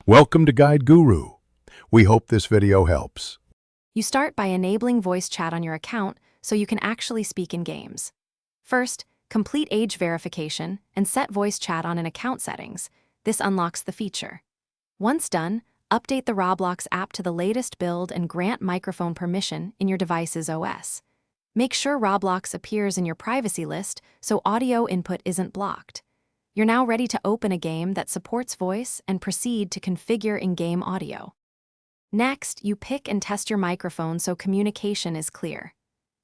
Welcome to Guide Guru. We hope this video helps. You start by enabling voice chat on your account so you can actually speak in games. First, complete age verification and set voice chat on in account settings. This unlocks the feature. Once done, update the Roblox app to the latest build and grant microphone permission in your device's OS. Make sure Roblox appears in your privacy list so audio input isn't blocked. You're now ready to open a game that supports voice and proceed to configure in-game audio. Next, you pick and test your microphone so communication is clear.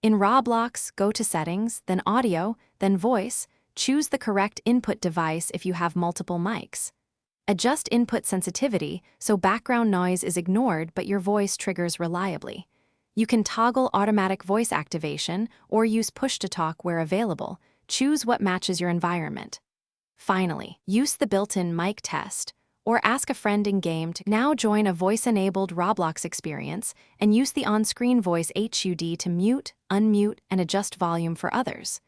In Roblox, go to Settings, then Audio, then Voice. Choose the correct input device if you have multiple mics. Adjust input sensitivity so background noise is ignored but your voice triggers reliably. You can toggle automatic voice activation or use push-to-talk where available. Choose what matches your environment. Finally, use the built-in mic test or ask a friend in-game to now join a voice-enabled Roblox experience and use the on-screen voice HUD to mute, unmute, and adjust volume for others.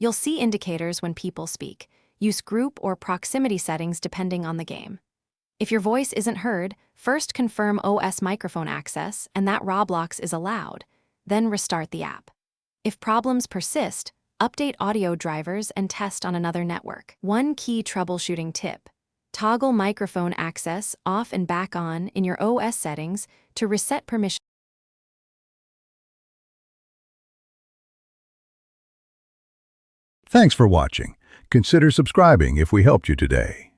You'll see indicators when people speak. Use group or proximity settings depending on the game. If your voice isn't heard, first confirm OS microphone access and that Roblox is allowed, then restart the app. If problems persist, update audio drivers and test on another network. One key troubleshooting tip: toggle microphone access off and back on in your OS settings to reset permission. Thanks for watching. Consider subscribing if we helped you today.